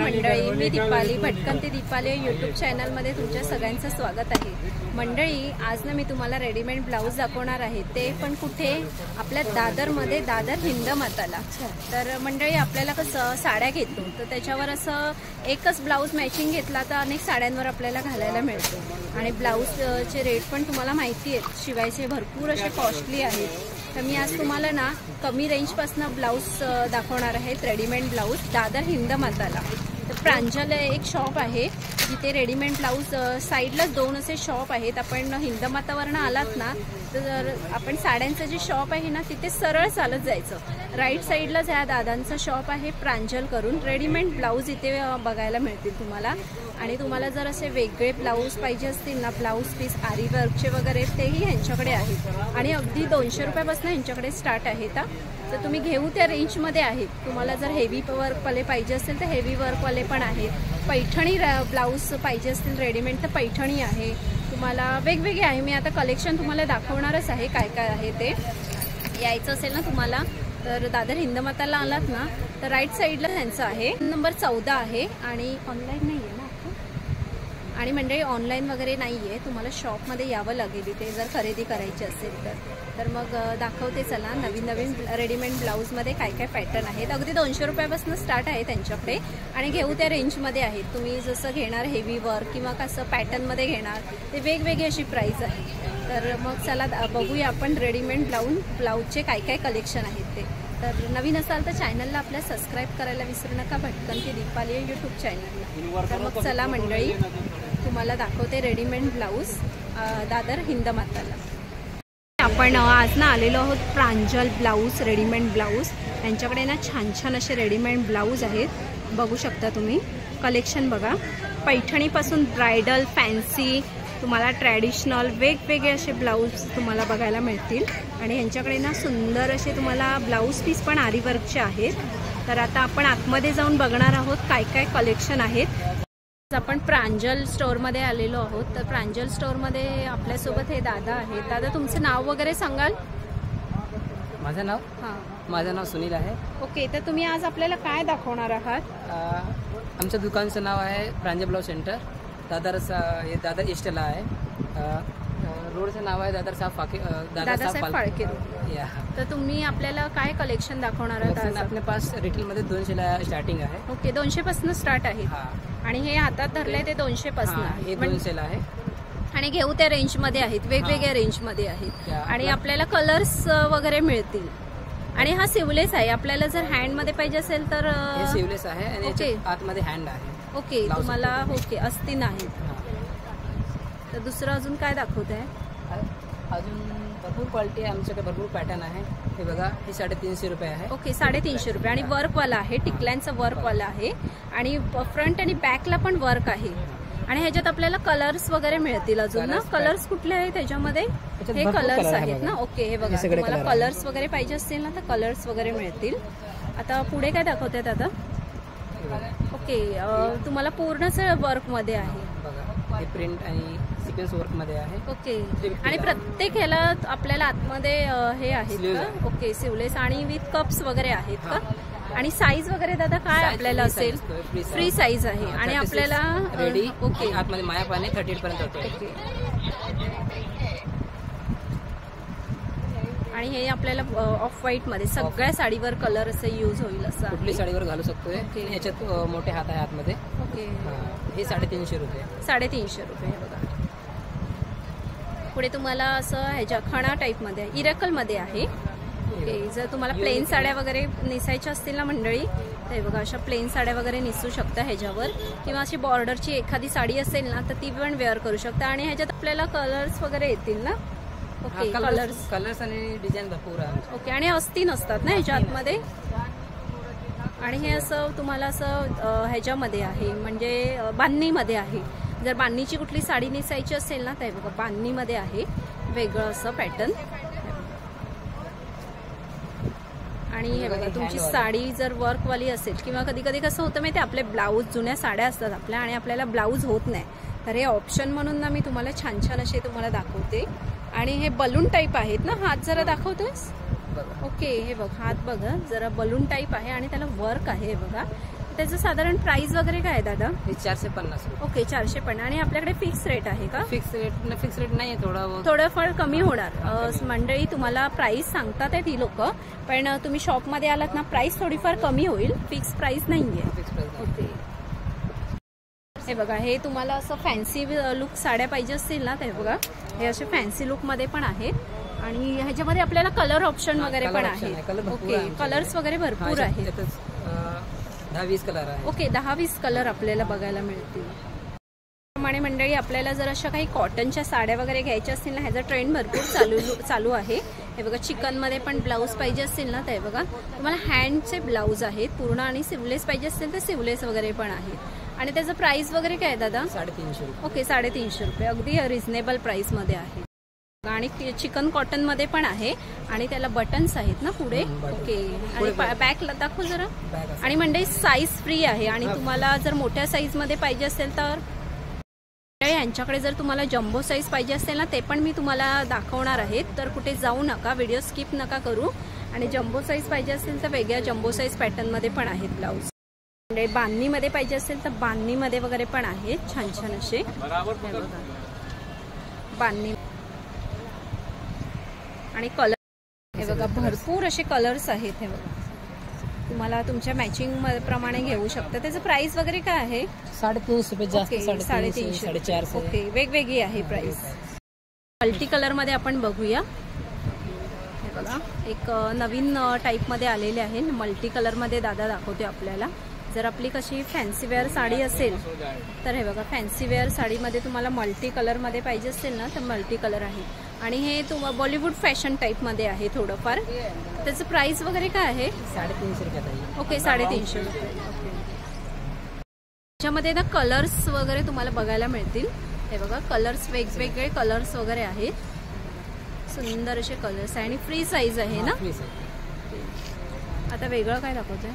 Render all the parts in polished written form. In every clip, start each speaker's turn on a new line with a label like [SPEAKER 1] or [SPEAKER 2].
[SPEAKER 1] मंडळी, मी दीपाली, भटकंती दीपाली यूट्यूब चॅनलमध्ये तुमच्या सगळ्यांचं स्वागत आहे। मंडळी, आज ना मी तुम्हाला रेडीमेड ब्लाऊज दाखवणार आहे, ते पण कुठे, आपल्या दादरमध्ये, दादर हिंदमाताला। तर मंडळी, आपल्याला कसं साड्या घेतो तर त्याच्यावर असं एकच ब्लाऊज मॅचिंग घेतला तर अनेक साड्यांवर आपल्याला घालायला मिळतो आणि ब्लाऊजचे रेट पण तुम्हाला माहिती आहेत, शिवायचे भरपूर असे कॉस्टली आहेत। तर मी आज तुम्हाला ना कमी रेंजपासून ब्लाऊज दाखवणार आहेत, रेडीमेड ब्लाऊज दादर हिंदमाताला। तर प्रांजल एक शॉप आहे जिथे रेडीमेड ब्लाऊज साईडलाच दोन असे शॉप आहेत। आपण हिंदमातावरनं आलात ना तर आपण साड्यांचं जे शॉप आहे ना तिथे सरळ चालत जायचं, राईट साईडलाच ह्या दादांचं शॉप आहे प्रांजल करून। रेडीमेड ब्लाऊज इथे बघायला मिळतील तुम्हाला आणि तुम्हाला जर असे वेगळे ब्लाऊज पाहिजे असतील ना, ब्लाऊज पीस आरी वर्कचे वगैरे, तेही ह्यांच्याकडे आहेत आणि अगदी 200 रुपयापासून ह्यांच्याकडे स्टार्ट आहेत। तर तुम्ही घेऊ त्या रेंजमध्ये आहेत। तुम्हाला जर हेवी वर्कवाले पाहिजे असेल तर हेवी वर्कवाले पण आहेत। पैठणी ब्लाऊज पाहिजे असतील रेडीमेड तर पैठणी आहे, तुम्हाला वेगवेगळे आहे। मी आता कलेक्शन तुम्हाला दाखवणारच आहे, काय काय आहे ते। यायचं असेल ना तुम्हाला तर दादर हिंदमाताला आलात ना तर राईट साईडला त्यांचं आहे, नंबर 14 आहे आणि ऑनलाईन नाही आहे ना आणि मंडळी ऑनलाईन वगैरे नाही आहे, तुम्हाला शॉपमध्ये यावं लागेल इथे जर खरेदी करायची असेल तर मग दाखवते चला। नवीन नवीन रेडीमेड ब्लाऊजमध्ये काय काय पॅटर्न आहेत, अगदी 200 रुपयापासून स्टार्ट आहे त्यांच्याकडे आणि घेऊ त्या रेंजमध्ये आहेत। तुम्ही जसं घेणार हेवी वर्क किंवा कसं पॅटर्नमध्ये घेणार ते वेगवेगळी अशी प्राईस आहे। तर मग चला बघूया आपण रेडीमेड ब्लाऊजचे काय काय कलेक्शन आहेत ते। तर नवीन असाल तर चॅनलला आपल्या सबस्क्राईब करायला विसरू नका, भटकंती दीपाली यूट्यूब चॅनलला। तर मग चला मंडळी, तुम्हाला दाखवते रेडीमेड ब्लाऊज दादर हिंदमाताला। आपण आज ना आलेलो आहोत प्रांजल ब्लाऊज, रेडीमेड ब्लाऊज। त्यांच्याकडे ना छान छान असे रेडीमेड ब्लाऊज आहेत, बघू शकता तुम्ही। कलेक्शन बघा, पैठणीपासून ब्रायडल, फॅन्सी, तुम्हाला ट्रॅडिशनल वेगवेगळे असे ब्लाऊज तुम्हाला बघायला मिळतील आणि यांच्याकडे ना सुंदर असे तुम्हाला ब्लाऊज पीस पण आरी वर्कचे आहेत। तर आता आपण आतमध्ये जाऊन बघणार आहोत काय काय कलेक्शन आहेत। आपण प्रांजल स्टोअरमध्ये आलेलो आहोत, तर प्रांजल स्टोअरमध्ये आपल्यासोबत हे दादा आहेत। दादा, तुमचं नाव वगैरे सांगाल?
[SPEAKER 2] माझं नाव सुनील आहे।
[SPEAKER 1] ओके, तर तुम्ही आज आपल्याला काय दाखवणार आहात?
[SPEAKER 2] आमच्या दुकानचं नाव आहे प्रांजल ब्लाऊज सेंटर, दादर ईस्टला आहे। रोडचं नाव आहे दादासाहेब फाळके रोड।
[SPEAKER 1] तर तुम्ही आपल्याला काय कलेक्शन दाखवणार आहात?
[SPEAKER 2] आपल्या पास रिटेलमध्ये 200 स्टार्टिंग आहे।
[SPEAKER 1] ओके, 200 पासून स्टार्ट आहे आणि हे हातात धरले ते 200 पासून
[SPEAKER 2] आहे, 200 आहे
[SPEAKER 1] आणि घेऊ त्या रेंजमध्ये आहेत, वेगवेगळ्या रेंजमध्ये आहेत आणि आपल्याला कलर्स वगैरे मिळतील। आणि हा सिवलेस आहे, आपल्याला जर हँडमध्ये पाहिजे असेल तर
[SPEAKER 2] सिवलेस आहे आणि आतमध्ये हँड आहे।
[SPEAKER 1] ओके, तुम्हाला ओके अस्तीन आहेत। तर दुसरं अजून काय दाखवत आहे?
[SPEAKER 2] अजून भरपूर क्वालिटी आहे आमच्याकडे, भरपूर पॅटर्न आहे। हे बघा, हे 350 रुपये आहे।
[SPEAKER 1] ओके, 350 रुपये आणि वर्कवाला आहे, टिकल्यांचं वर्कवाला आहे आणि फ्रंट आणि बॅकला पण वर्क आहे आणि ह्याच्यात आपल्याला कलर्स वगैरे मिळतील अजून ना। कलर्स कुठले आहेत त्याच्यामध्ये? हे कलर्स आहेत ना। ओके, हे बघा, तुम्हाला कलर्स वगैरे पाहिजे असतील ना तर कलर्स वगैरे मिळतील। आता पुढे काय दाखवतात आता? ओके, तुम्हाला पूर्णच वर्कमध्ये आहे,
[SPEAKER 2] हे प्रिंट आणि सिक्वेन्स वर्कमध्ये आहे।
[SPEAKER 1] ओके, आणि प्रत्येक ह्याला आपल्याला आतमध्ये हे आहेत का? ओके, सिवलेस आणि विथ कप्स वगैरे आहेत का? आणि साईज वगैरे दादा काय आपल्याला असेल? फ्री साईज आहे आणि आपल्याला
[SPEAKER 2] रेडी।
[SPEAKER 1] ओके,
[SPEAKER 2] आतमध्ये मायापाने 38 पर्यंत होते
[SPEAKER 1] आणि हे आपल्याला ऑफ व्हाईट मध्ये सगळ्या साडीवर कलर असे यूज होईल असं,
[SPEAKER 2] कुठली साडीवर घालू शकतो। याच्यात मोठे हात आहे आतमध्ये।
[SPEAKER 1] ओके,
[SPEAKER 2] हे 350 रुपये,
[SPEAKER 1] 350 रुपये। हे बघा, पुढे तुम्हाला असं ह्याच्या खणा टाईप मध्ये इरकल मध्ये आहे। ओके, जर तुम्हाला प्लेन साड्या वगैरे नेसायच्या असतील ना मंडळी तर हे बघा, अशा प्लेन साड्या वगैरे नेसू शकता ह्याच्यावर, किंवा अशी बॉर्डरची एखादी साडी असेल ना तर ती पण वेअर करू शकता आणि ह्याच्यात आपल्याला कलर्स वगैरे येतील ना। ओके,
[SPEAKER 2] कलर्स आणि डिझाईन भरपूर आहे।
[SPEAKER 1] ओके, आणि अस्तीन असतात ना ह्याच्या आतमध्ये आणि हे असं तुम्हाला असं ह्याच्यामध्ये आहे, म्हणजे बांधणीमध्ये आहे। जर बांधणीची कुठली साडी नेसायची असेल ना तर बघा, बांधणीमध्ये आहे वेगळं असं पॅटर्न। आणि हे बघा, तुमची साडी जर वर्कवाली असेल किंवा कधी कधी कसं होतं माहिती, आपले ब्लाऊज जुन्या साड्या असतात आपल्या आणि आपल्याला ब्लाऊज होत नाही, तर हे ऑप्शन म्हणून ना मी तुम्हाला छान छान असे तुम्हाला दाखवते। आणि हे बलून टाईप आहेत ना, हात जरा दाखवतोस? ओके, हे बघ, हात बघा जरा बलून टाईप आहे आणि त्याला वर्क आहे बघा, त्याचं साधारण प्राइस वगैरे काय आहे दादा?
[SPEAKER 2] हे 450 रुपये.
[SPEAKER 1] ओके 450. आणि आपल्याकडे फिक्स रेट आहे का?
[SPEAKER 2] फिक्स रेट नाही आहे,
[SPEAKER 1] थोडंफार कमी होणार. मंडळी तुम्हाला प्राइस सांगतात आहेत ही लोक, पण तुम्ही शॉपमध्ये आलात ना प्राइस थोडीफार कमी होईल, फिक्स प्राइस नाहीये.
[SPEAKER 2] Fix price.
[SPEAKER 1] ओके हे बघा, हे तुम्हाला असं फॅन्सी लुक साड्या पाहिजे असतील ना, ते बघा हे असे फॅन्सी लुक मध्ये पण आहेत. आणि ह्याच्यामध्ये आपल्याला कलर ऑप्शन वगैरे पण आहेत. ओके कलर्स वगैरे भरपूर आहेत.
[SPEAKER 2] 10-20 कलर आहे.
[SPEAKER 1] ओके 10-20 कलर आपल्याला बघायला मिळतील. त्याप्रमाणे मंडळी आपल्याला जर अशा काही कॉटनच्या साड्या वगैरे घ्यायच्या असतील ना, ह्याचा ट्रेंड भरपूर चालू आहे. हे बघा चिकन मध्ये पण ब्लाऊज पाहिजे असतील ना, ते बघा तुम्हाला हँडचे ब्लाऊज आहेत पूर्ण, आणि सिवलेस पाहिजे असतील तर सिवलेस वगैरे पण आहेत. आणि त्याचं प्राइस वगैरे काय आहे दादा?
[SPEAKER 2] 350 रुपये.
[SPEAKER 1] ओके 350 रुपये, अगदी रिझनेबल प्राइस मध्ये आहे. आणि चिकन कॉटन मध्ये पण आहे, आणि त्याला बटन्स आहेत ना पुढे. ओके आणि बॅक दाखव जरा. आणि मंडळी साईज फ्री आहे, आणि तुम्हाला जर मोठ्या साईज मध्ये पाहिजे असेल तर यांच्याकडे जर तुम्हाला जम्बो साईज पाहिजे असेल ना, ते पण मी तुम्हाला दाखवणार आहे. तर कुठे जाऊ नका, व्हिडिओ स्किप नका करू. आणि जम्बो साईज पाहिजे असेल तर वेगळ्या जम्बो साईज पॅटर्न मध्ये पण आहेत ब्लाऊज. बांधणी मध्ये पाहिजे असेल तर बांधणी मध्ये वगैरे पण आहेत छान छान असे. बांधणी आणि कलर हे बघा भरपूर असे कलर्स आहेत. हे बघा तुम्हाला तुमच्या मॅचिंग प्रमाणे घेऊ शकता. त्याचं प्राइस वगैरे काय आहे?
[SPEAKER 2] 350 रुपये. जास्त
[SPEAKER 1] 350
[SPEAKER 2] 450.
[SPEAKER 1] ओके वेगवेगळी आहे प्राइस. मल्टी कलर मध्ये आपण बघूया. हे बघा एक नवीन टाइप मध्ये आलेले आहे, मल्टी कलर मध्ये दादा दाखवते आपल्याला. जर आपली कशी फॅन्सी वेअर साडी असेल तर हे बघा फॅन्सी वेअर साडीमध्ये तुम्हाला मल्टी कलर मध्ये पाहिजे असेल ना तर मल्टी कलर आहे. आणि हे बॉलिवूड फॅशन टाइप मध्ये आहे थोडंफार. त्याचं प्राइस वगैरे काय आहे?
[SPEAKER 2] 350 रुपये.
[SPEAKER 1] ओके 350 रुपये. ओके त्याच्यामध्ये ना कलर्स वगैरे तुम्हाला बघायला मिळतील. हे बघा कलर्स वेगवेगळे कलर्स वगैरे आहेत, सुंदर असे कलर्स आहे. आणि फ्री साईज आहे ना. आता वेगळं काय दाखवतोय?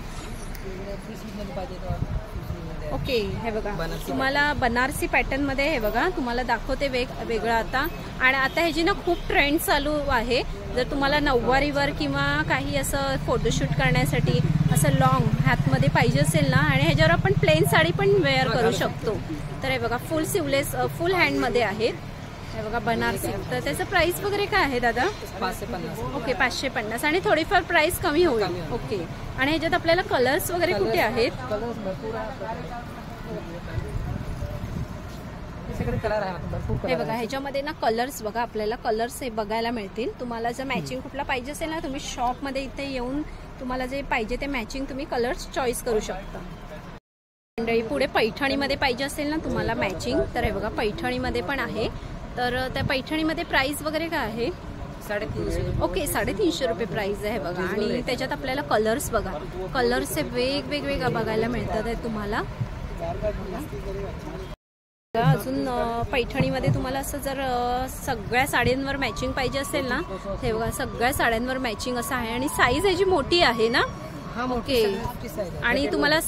[SPEAKER 1] ओके हे बघा तुम्हाला बनारसी पॅटर्न मध्ये हे बघा तुम्हाला दाखवते वेगळं आता. आणि आता ह्याची ना खूप ट्रेंड चालू आहे. जर तुम्हाला नऊवारीवर किंवा काही असं फोटोशूट करण्यासाठी असं लॉंग हातमध्ये पाहिजे असेल ना, आणि ह्याच्यावर आपण प्लेन साडी पण वेअर करू शकतो. तर हे बघा फुल सिवलेस फुल हँड मध्ये आहेत. हे बघा बनारसी. तर त्याचं प्राइस वगैरे काय आहे दादा?
[SPEAKER 2] 550.
[SPEAKER 1] ओके 550. आणि थोडीफार प्राइस कमी होईल. ओके आणि ह्याच्यात आपल्याला कलर्स वगैरे कुठे आहेत? हे बघा ह्याच्यामध्ये ना कलर्स बघा आपल्याला कलर्स हे बघायला मिळतील. तुम्हाला जर मॅचिंग कुठला पाहिजे असेल ना, तुम्ही शॉप मध्ये इथे येऊन तुम्हाला जे पाहिजे ते मॅचिंग तुम्ही कलर्स चॉईस करू शकता. मंडळी पुढे पैठणीमध्ये पाहिजे असेल ना तुम्हाला मॅचिंग, तर हे बघा पैठणीमध्ये पण आहे. तर त्या पैठणीमध्ये प्राइस वगैरे काय आहे?
[SPEAKER 2] 350.
[SPEAKER 1] ओके 350 रुपये प्राइस आहे बघा. आणि त्याच्यात आपल्याला कलर्स बघा, कलर्स हे वेगवेगळे बघायला मिळतात आहे तुम्हाला. अजून पैठणीमध्ये तुम्हाला असं जर सगळ्या साड्यांवर मॅचिंग पाहिजे असेल ना, हे बघा सगळ्या साड्यांवर मॅचिंग असं आहे. आणि साईज ह्याची मोठी आहे ना. ओके आणि तुम्हाला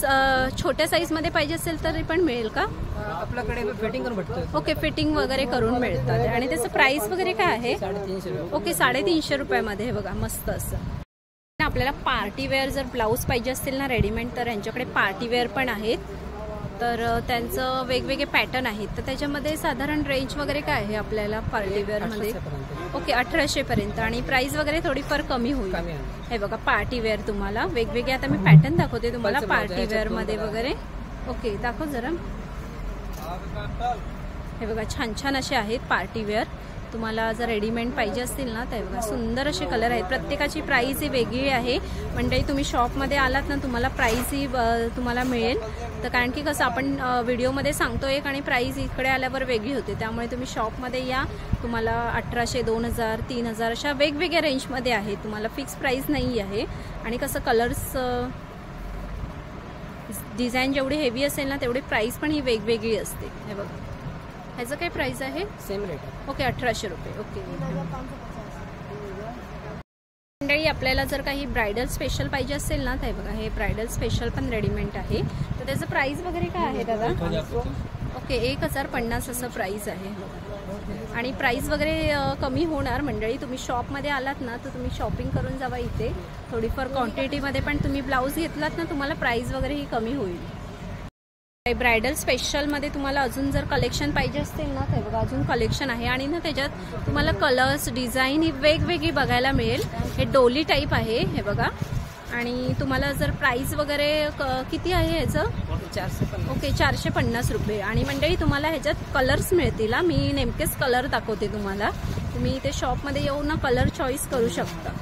[SPEAKER 1] छोट्या साईज मध्ये पाहिजे असेल तरी पण मिळेल का?
[SPEAKER 2] आपल्याकडे फिटिंग करून भेटतो.
[SPEAKER 1] ओके फिटिंग वगैरे करून मिळतात. आणि त्याचं प्राइस वगैरे काय आहे?
[SPEAKER 2] 350.
[SPEAKER 1] ओके 350 रुपयामध्ये. हे बघा मस्त असं. आपल्याला पार्टी वेअर जर ब्लाऊज पाहिजे असतील ना रेडीमेड, तर यांच्याकडे पार्टी वेअर पण आहेत. तर त्यांचं वेगवेगळे पॅटर्न आहेत. तर त्याच्यामध्ये साधारण रेंज वगैरे काय आहे आपल्याला पार्टी वेअर मध्ये? ओके 1800 पर्यंत. आणि प्राइस वगैरे थोडीफार कमी होईल. हे बघा पार्टी वेअर तुम्हाला वेगवेगळे आता मी पॅटर्न दाखवते तुम्हाला पार्टी वेअर मध्ये वगैरे. ओके दाखव जरा. हे बघा छान छान असे आहेत पार्टी वेअर. तुम्हाला जर रेडीमेड पाहिजे असतील ना तर बघा सुंदर असे कलर आहेत. प्रत्येकाची प्राइस ही वेगळी आहे. म्हणजे तुम्ही शॉपमध्ये आलात ना तुम्हाला प्राइस ही तुम्हाला मिळेल. तर कारण की कसं आपण व्हिडिओमध्ये सांगतो एक आणि प्राइस इकडे आल्यावर वेगळी होते. त्यामुळे तुम्ही शॉपमध्ये या. तुम्हाला 1800, 2000, 3000 अशा वेगवेगळ्या रेंजमध्ये आहे. तुम्हाला फिक्स प्राइस नाही आहे. आणि कसं कलर्स डिझाईन जेवढी हेवी असेल ना तेवढी प्राइस पण ही वेगवेगळी असते. हे बघा ह्याचं काय प्राइस आहे?
[SPEAKER 2] Same rate.
[SPEAKER 1] ओके 1800 रुपये. ओके मंडळी आपल्याला जर काही ब्रायडल स्पेशल पाहिजे असेल ना तर बघा हे ब्रायडल स्पेशल पण रेडीमेड आहे. तर त्याचं प्राइस वगैरे काय आहे दादा? ओके 1050 असं प्राइस आहे. आणि प्राइस वगैरे कमी होणार मंडळी. तुम्ही शॉपमध्ये आलात ना तर तुम्ही शॉपिंग करून जावा इथे. थोडीफार क्वांटिटीमध्ये पण तुम्ही ब्लाऊज घेतलात ना तुम्हाला प्राइस वगैरे ही कमी होईल. ब्रायडल स्पेशलमध्ये तुम्हाला अजून जर कलेक्शन पाहिजे असतील ना तर बघा अजून कलेक्शन आहे. आणि ना त्याच्यात तुम्हाला कलर्स डिझाईन ही वेगवेगळी बघायला मिळेल. हे डोली टाईप आहे हे बघा. आणि तुम्हाला जर प्राइस वगैरे किती आहे ह्याचं?
[SPEAKER 2] 450.
[SPEAKER 1] ओके 450 रुपये. आणि मंडळी तुम्हाला ह्याच्यात कलर्स मिळतील. मी नेमकेच कलर दाखवते तुम्हाला. तुम्ही इथे शॉपमध्ये येऊन ना कलर चॉईस करू शकता.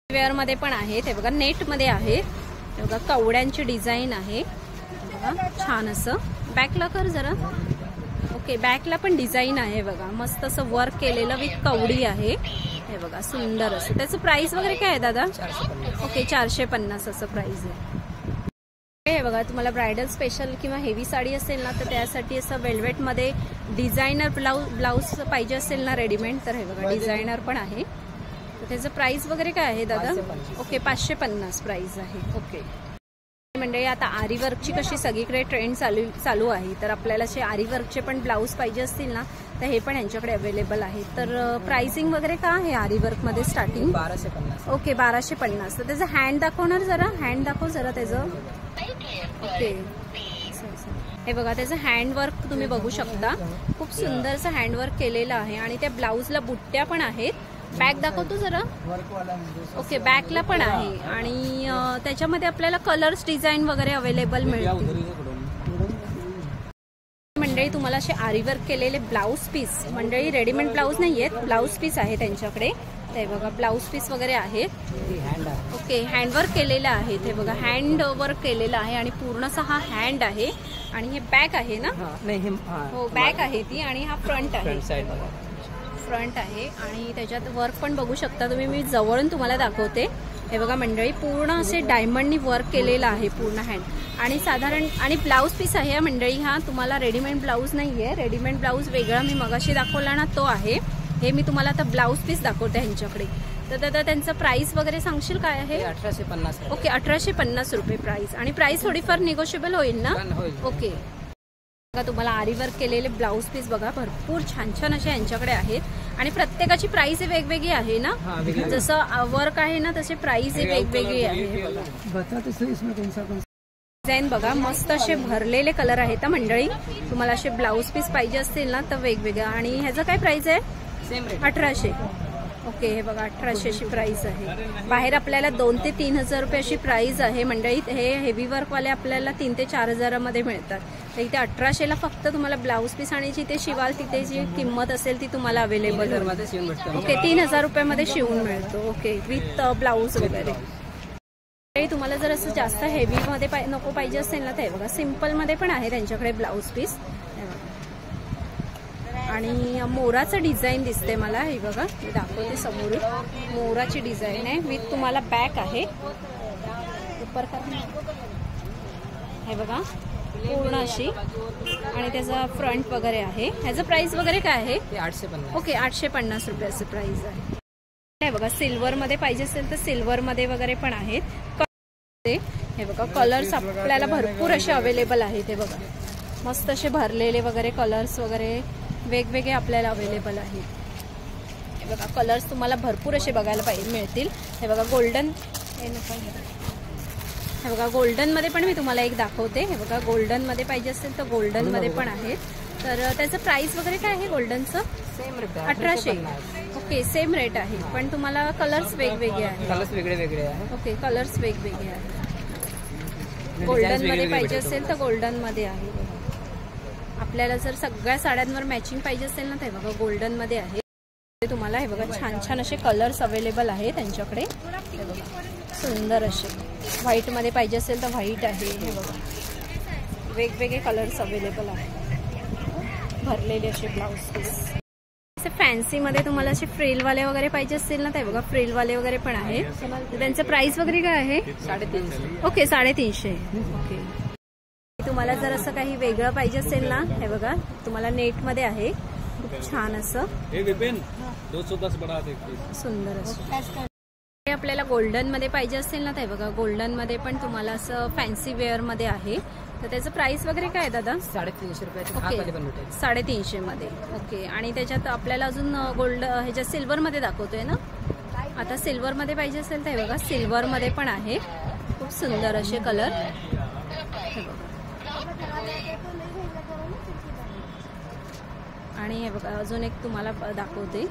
[SPEAKER 1] वेअरमध्ये पण आहे ते बघा. नेटमध्ये आहे ते बघा. कवड्यांची डिझाईन आहे बघा छान असं. बॅकला कर जरा. ओके बॅकला पण डिझाईन आहे बघा. मस्त असं वर्क केलेलं विथ कवडी आहे हे बघा. सुंदर असं. त्याचं प्राइस वगैरे काय आहे दादा?
[SPEAKER 2] 450.
[SPEAKER 1] ओके 450 असं प्राइस आहे. हे बघा तुम्हाला ब्रायडल स्पेशल किंवा हेवी साडी असेल ना तर त्यासाठी असं वेल्वेटमध्ये डिझायनर ब्लाऊज पाहिजे असेल ना रेडीमेड तर हे बघा डिझायनर पण आहे. तर त्याचं प्राइस वगैरे काय आहे दादा? ओके 550 प्राइस आहे. ओके म्हणजे आता आरी वर्कची कशी सगळीकडे ट्रेंड चालू आहे तर आपल्याला असे आरी वर्कचे पण ब्लाऊज पाहिजे असतील ना तर हे पण यांच्याकडे अवेलेबल आहे. तर प्राइसिंग वगैरे का आहे आरी वर्कमध्ये स्टार्टिंग?
[SPEAKER 2] 1250.
[SPEAKER 1] ओके 1250. तर त्याचं हँड दाखवणार जरा. हँड दाखव जरा त्याचं. ओके हे बघा त्याचं हँडवर्क तुम्ही बघू शकता. खूप सुंदरचं हँडवर्क केलेलं आहे. आणि त्या ब्लाऊजला बुट्ट्या पण आहेत. बॅक दाखवतो जरा. ओके बॅकला पण आहे. आणि त्याच्यामध्ये आपल्याला कलर्स डिझाईन वगैरे अवेलेबल मिळतील. मंडळी तुम्हाला असे आरीवर्क केलेले ब्लाऊज पीस मंडळी रेडीमेड ब्लाऊज नाही आहेत ब्लाऊज पीस आहे त्यांच्याकडे. ते बघा ब्लाऊज पीस वगैरे आहेत. ओके हँडवर्क केलेलं आहे ते बघा. हँड वर्क केलेलं आहे आणि पूर्णसा हा हँड आहे. आणि हे बॅक आहे ना? हो बॅक आहे ती. आणि हा फ्रंट आहे. फ्रंट आहे. आणि त्याच्यात वर्क पण बघू शकता तुम्ही. मी जवळून तुम्हाला दाखवते. हे बघा मंडळी पूर्ण असे डायमंडनी वर्क केलेलं आहे पूर्ण हँड. आणि साधारण आणि ब्लाऊज पीस आहे मंडळी. हा तुम्हाला रेडीमेड ब्लाऊज नाही आहे. रेडीमेड ब्लाऊज वेगळा मी मगाशी दाखवला ना तो आहे. हे मी तुम्हाला आता ब्लाऊज पीस दाखवते ह्यांच्याकडे. तर दादा त्यांचं प्राइस वगैरे सांगशील काय आहे?
[SPEAKER 2] 1850.
[SPEAKER 1] ओके 1850 रुपये प्राइस. आणि प्राइस थोडीफार निगोशिएबल होईल ना? ओके बघा तुम्हाला आरीवर्क केलेले ब्लाऊज पीस बघा भरपूर छान छान असे यांच्याकडे आहेत. आणि प्रत्येकाची प्राइस वेगवेगळी आहे ना. जसं वर्क आहे ना तसे प्राइस वेगवेगळी आहे. डिझाईन बघा मस्त असे भरलेले कलर आहेत मंडळी. तुम्हाला असे ब्लाऊज पीस पाहिजे असतील ना तर वेगवेगळं. आणि ह्याचं काय प्राइस आहे?
[SPEAKER 2] Same rate
[SPEAKER 1] 1800. ओके हे बघा 1800 अशी प्राइस आहे. बाहेर आपल्याला 2 ते 3000 रुपये अशी प्राइस आहे मंडळी. हे हेवी वर्कवाले आपल्याला 3 ते 4000 मध्ये मिळतात. तर इथे 1800ला फक्त तुम्हाला ब्लाऊज पीस आणि जिथे शिवाल तिथे जी किंमत असेल ती तुम्हाला अवेलेबल आहे. ओके 3000 रुपयामध्ये शिवून मिळतो. ओके विथ ब्लाऊज वगैरे. तुम्हाला जर असं जास्त हेवीमध्ये नको पाहिजे असेल ना ते बघा सिम्पलमध्ये पण आहे त्यांच्याकडे ब्लाऊज पीस. आणि मोराचं डिझाईन दिसते मला. हे बघा मी दाखवते समोरून. मोराची डिझाईन आहे विथ तुम्हाला बॅक आहे. उपर हे बघा पूर्ण अशी. आणि त्याचा फ्रंट वगैरे आहे. ह्याचं प्राइस वगैरे काय आहे?
[SPEAKER 2] 850.
[SPEAKER 1] ओके 850 रुपये असं प्राइस आहे. हे बघा सिल्वरमध्ये पाहिजे असेल तर सिल्वरमध्ये वगैरे पण आहेत. हे बघा कलर्स आपल्याला भरपूर असे अवेलेबल आहेत. हे बघा मस्त असे भरलेले वगैरे कलर्स वगैरे वेगवेगळे आपल्याला अवेलेबल आहेत. हे बघा कलर्स तुम्हाला भरपूर असे बघायला मिळतील. हे बघा गोल्डन. हे बघा गोल्डनमध्ये पण मी तुम्हाला एक दाखवते. हे बघा गोल्डनमध्ये पाहिजे असेल तर गोल्डनमध्ये पण आहेत. तर त्याचं प्राइस वगैरे काय आहे गोल्डनचं?
[SPEAKER 2] Same rate
[SPEAKER 1] 1800. Okay same rate आहे पण तुम्हाला कलर्स वेगवेगळे आहेत.
[SPEAKER 2] कलर्स वेगळे आहे.
[SPEAKER 1] ओके कलर्स वेगवेगळे आहेत. गोल्डनमध्ये पाहिजे असेल तर गोल्डनमध्ये आहे. आपल्याला जर सगळ्या साड्यांवर मॅचिंग पाहिजे असेल ना ते बघा गोल्डनमध्ये आहे. तुम्हाला हे बघा छान छान असे कलर्स अवेलेबल आहे त्यांच्याकडे. हे बघा सुंदर असे. व्हाईटमध्ये पाहिजे असेल तर व्हाईट आहे. हे बघा वेगवेगळे कलर्स अवेलेबल आहेत. भरलेले असे ब्लाऊज पीस. फॅन्सीमध्ये तुम्हाला असे फ्रिलवाले वगैरे पाहिजे असतील ना ते बघा फ्रिलवाले वगैरे पण आहेत. त्यांचं प्राइस वगैरे काय आहे?
[SPEAKER 2] 350.
[SPEAKER 1] ओके 350. ओके तुम्हाला जर असं काही वेगळं पाहिजे असेल ना हे बघा तुम्हाला नेटमध्ये आहे. खूप छान असं सुंदर असं. आपल्याला गोल्डनमध्ये पाहिजे असेल ना ते बघा, गोल्डनमध्ये पण तुम्हाला असं फॅन्सी वेअरमध्ये आहे. तर त्याचं प्राइस वगैरे काय आहे दादा?
[SPEAKER 2] 350 रुपयाचे
[SPEAKER 1] ओके, 350 मध्ये. ओके, आणि त्याच्यात आपल्याला अजून गोल्ड ह्याच्या सिल्वरमध्ये दाखवतोय ना. आता सिल्वरमध्ये पाहिजे असेल तर हे बघा, सिल्वरमध्ये पण आहे. खूप सुंदर असे कलर. हे बघा, आणि हे बघा अजून एक तुम्हाला दाखवते.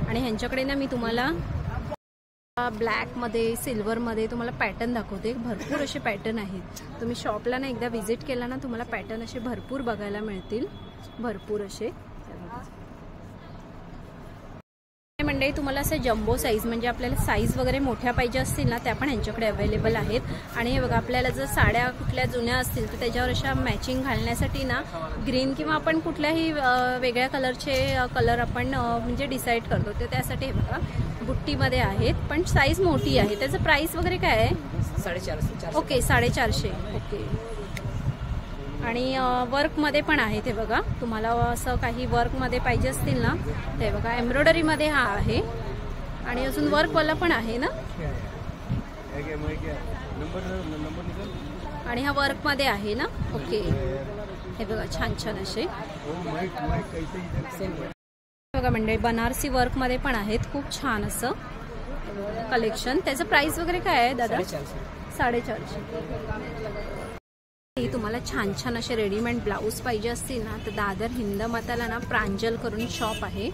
[SPEAKER 1] आणि ह्यांच्याकडे ना मी तुम्हाला ब्लॅकमध्ये, सिल्वरमध्ये तुम्हाला पॅटर्न दाखवते. भरपूर असे पॅटर्न आहेत. तुम्ही शॉपला ना एकदा व्हिजिट केला ना, तुम्हाला पॅटर्न असे भरपूर बघायला मिळतील. भरपूर असे मंडळी, तुम्हाला असं जम्बो साईज म्हणजे आपल्याला साईज वगैरे मोठ्या पाहिजे असतील ना, त्या पण ह्यांच्याकडे अवेलेबल आहेत. आणि हे बघा, आपल्याला जर साड्या कुठल्या जुन्या असतील तर त्याच्यावर अशा मॅचिंग घालण्यासाठी ना ग्रीन किंवा आपण कुठल्याही वेगळ्या कलरचे कलर आपण म्हणजे डिसाईड करतो. तर त्यासाठी हे बघा बुट्टीमध्ये आहेत, पण साईज मोठी आहे. त्याचं प्राइस वगैरे काय आहे?
[SPEAKER 2] 450.
[SPEAKER 1] ओके, 450. ओके, आणि वर्कमध्ये पण आहे. ते बघा, तुम्हाला असं काही वर्कमध्ये पाहिजे असतील ना, ते बघा एम्ब्रॉयडरीमध्ये हा आहे. आणि अजून वर्कवाला पण आहे ना, आणि हा वर्कमध्ये आहे ना. ओके, हे बघा छान छान असे बघा मंडळी, बनारसी वर्कमध्ये पण आहेत. खूप छान असं कलेक्शन. त्याचं प्राइस वगैरे काय आहे दादा? 450. तुम्हाला छान छान असे रेडीमेड ब्लाऊज पाहिजे असतील ना, तर दादर हिंदमाताला ना प्रांजल करून शॉप आहे.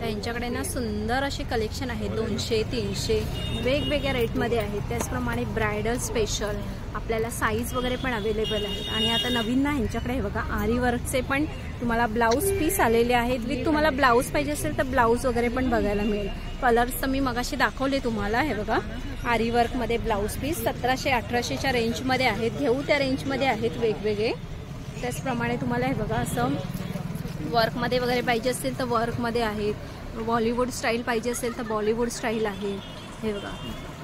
[SPEAKER 1] तर यांच्याकडे ना सुंदर असे कलेक्शन आहे. 200, 300 वेगवेगळ्या रेटमध्ये आहेत. त्याचप्रमाणे ब्रायडल स्पेशल आपल्याला साईज वगैरे पण अवेलेबल आहेत. आणि आता नवीन ना ह्यांच्याकडे हे बघा आरी वर्कचे पण तुम्हाला ब्लाऊज पीस आलेले आहेत. विथ तुम्हाला ब्लाऊज पाहिजे असेल तर ब्लाऊज वगैरे पण बघायला मिळेल. कलर्स तर मी मगाशी दाखवले तुम्हाला. हे बघा आरी वर्कमध्ये ब्लाऊज पीस 1700-1800च्या रेंजमध्ये आहेत. घेऊ त्या रेंजमध्ये आहेत वेगवेगळे. त्याचप्रमाणे तुम्हाला हे बघा असं वर्कमध्ये वगैरे पाहिजे असेल तर वर्कमध्ये आहेत. बॉलिवूड स्टाईल पाहिजे असेल तर बॉलिवूड स्टाईल आहे. हे बघा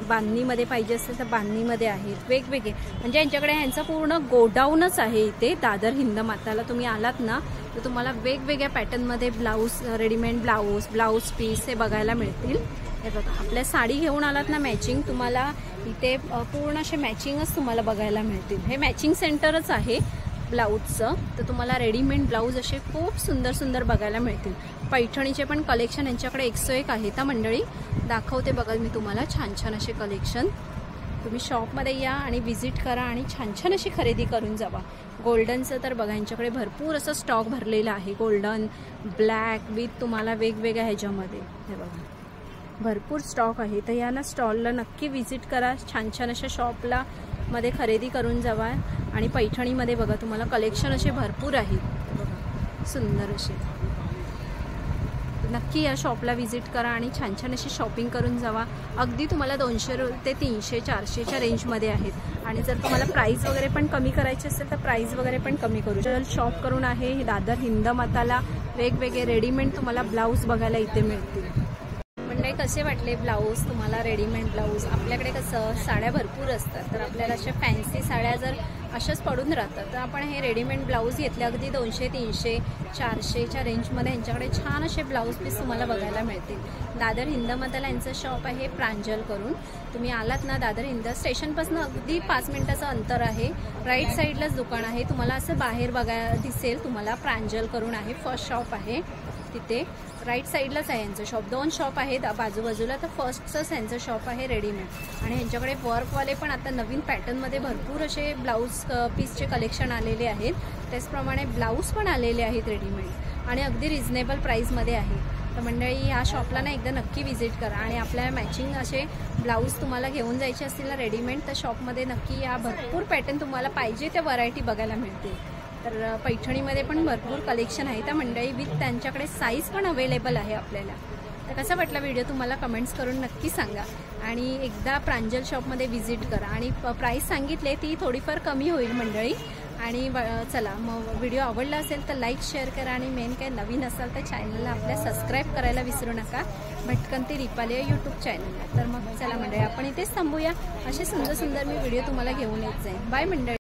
[SPEAKER 1] बांधणीमध्ये पाहिजे असेल तर बांधणीमध्ये आहेत. वेगवेगळे म्हणजे यांच्याकडे ह्यांचं पूर्ण गोडाऊनच आहे इथे दादर हिंदमाताला. तुम्ही आलात ना तर तुम्हाला वेगवेगळ्या पॅटर्नमध्ये ब्लाऊज, रेडीमेड ब्लाऊज पीस हे बघायला मिळतील. हे बघा, आपल्या साडी घेऊन आलात ना मॅचिंग, तुम्हाला इथे पूर्ण असे मॅचिंगच तुम्हाला बघायला मिळतील. हे मॅचिंग सेंटरच आहे ब्लाऊजचं. तर तुम्हाला रेडीमेड ब्लाऊज असे खूप सुंदर सुंदर बघायला मिळतील. पैठणीचे पण कलेक्शन यांच्याकडे 101 आहे. त्या मंडळी दाखवते बघा मी तुम्हाला छान छान असे कलेक्शन. तुम्ही शॉपमध्ये या आणि व्हिजिट करा आणि छान छान अशी खरेदी करून जावा. गोल्डनचं तर बघा यांच्याकडे भरपूर असं स्टॉक भरलेला आहे. गोल्डन, ब्लॅक विथ तुम्हाला वेगवेगळ्या ह्याच्यामध्ये हे बघा भरपूर स्टॉक आहे. तर या ना स्टॉलला नक्की व्हिजिट करा. छान छान अशा शॉपला मध्ये खरेदी करून जावा. आणि पैठणीमध्ये बघा तुम्हाला कलेक्शन असे भरपूर आहेत बघा सुंदर असे. नक्की या शॉपला व्हिजिट करा आणि छान छान अशी शॉपिंग करून जावा. अगदी तुम्हाला 200 ते 300, 400च्या रेंजमध्ये आहेत. आणि जर तुम्हाला प्राईस वगैरे पण कमी करायची असेल तर प्राईस वगैरे पण कमी करू शकता. शॉप करून आहे दादर हिंदमाताला. वेगवेगळे रेडीमेड तुम्हाला ब्लाऊज बघायला इथे मिळतील. म्हणजे कसे वाटले ब्लाऊज तुम्हाला? रेडीमेड ब्लाऊज आपल्याकडे कसं साड्या भरपूर असतात. तर आपल्याला अशा फॅन्सी साड्या जर अशाच पडून राहतात तर आपण हे रेडीमेड ब्लाऊज घेतले अगदी 200, 300, 400च्या रेंजमध्ये यांच्याकडे छान असे ब्लाऊज पीस तुम्हाला बघायला मिळतील. दादर हिंदमाताला यांचं शॉप आहे प्रांजल करून. तुम्ही आलात ना दादर हिंद स्टेशनपासून अगदी 5 मिनिटाचं अंतर आहे. राईट साईडलाच दुकान आहे. तुम्हाला असं बाहेर बघायला दिसेल तुम्हाला प्रांजल करून आहे. फर्स्ट शॉप आहे तिथे राईट साईडलाच आहे यांचं शॉप. 2 शॉप आहेत बाजूबाजूला. तर फर्स्टचंच यांचं शॉप आहे रेडीमेड. आणि यांच्याकडे वर्कवाले पण आता नवीन पॅटर्नमध्ये भरपूर असे ब्लाऊज पीसचे कलेक्शन आलेले आहेत. त्याचप्रमाणे ब्लाऊज पण आलेले आहेत रेडीमेड आणि अगदी रिजनेबल प्राईसमध्ये आहे. तर मंडळी या शॉपला ना एकदा नक्की व्हिजिट करा. आणि आपल्या मॅचिंग असे ब्लाऊज तुम्हाला घेऊन जायचे असतील ना रेडीमेड तर शॉपमध्ये नक्की या. भरपूर पॅटर्न तुम्हाला पाहिजे त्या व्हरायटी बघायला मिळतील. तर पैठणीमध्ये पण भरपूर कलेक्शन आहे त्या मंडळी विथ त्यांच्याकडे साईज पण अवेलेबल आहे आपल्याला. तर कसा वाटला व्हिडिओ तुम्हाला कमेंट्स करून नक्की सांगा. आणि एकदा प्रांजल शॉपमध्ये व्हिजिट करा. आणि प्राईस सांगितले ती थोडीफार कमी होईल मंडळी. आणि चला मग व्हिडिओ आवडला असेल तर लाईक शेअर करा. आणि मेन काय नवीन असाल तर चॅनलला आपल्या सबस्क्राईब करायला विसरू नका. भटकंती दीपाली यूट्यूब चॅनलला. तर मग चला मंडळी आपण इथेच थांबूया. असे सुंदर सुंदर मी व्हिडिओ तुम्हाला घेऊन येत जाईन. बाय मंडळी.